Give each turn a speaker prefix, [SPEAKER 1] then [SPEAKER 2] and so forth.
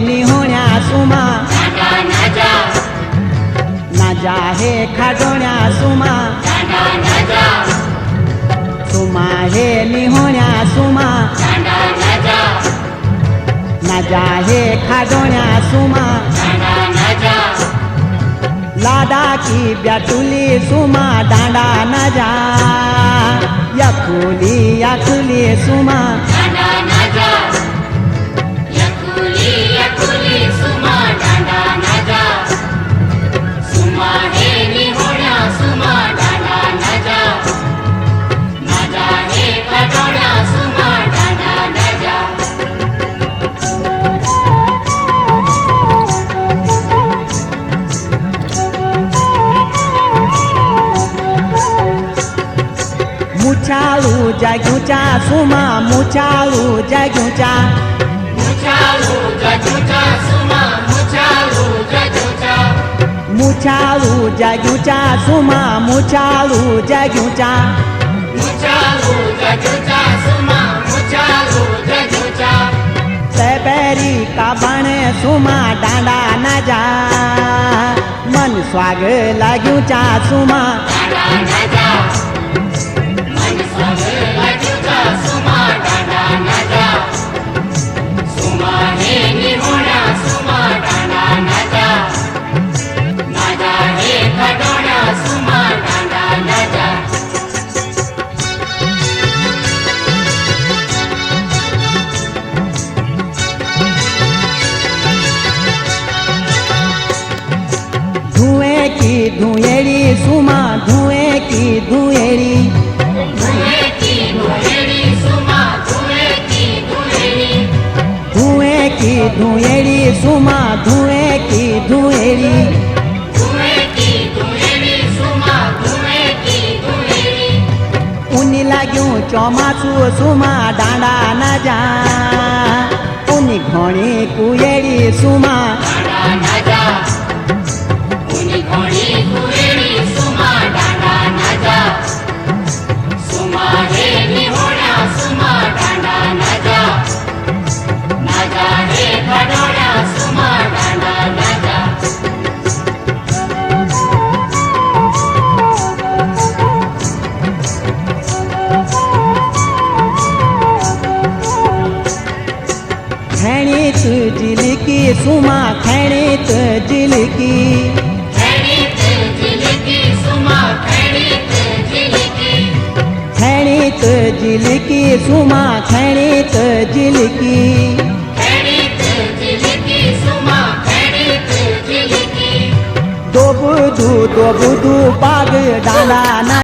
[SPEAKER 1] निहोण्या सुमा नाजा हे खाडोण्या सुमा सुमा हे निहोण्या सुमा नाजा हे खाडोण्या सुमा लाडा की ब्याटुली सुमा डांडा नाजा याकुली सुमा मुचाळू जाग्यूचा सुमा मुचाळू जाग्यूचा मुचाळू जाग्यूचा सुमा मुचाळू जाग्यूचा तबेरी का बने सुमा डांडा नाजा मन स्वाग लाग्यूचा सुमा धुएं की धुएरी सुमा धुएं की धुएरी धुएं की धुएरी सुमा धुएं की धुएरी उनी लाग्यूं चौमासु सुमा डांडा नाजा उनी घणी कुएरी सुमा खैणीत जिलकी सुमा खैणीत जिलकी खैणीत जिलकी सुमा खैणीत जिलकी दोबुदू बाग डाला ना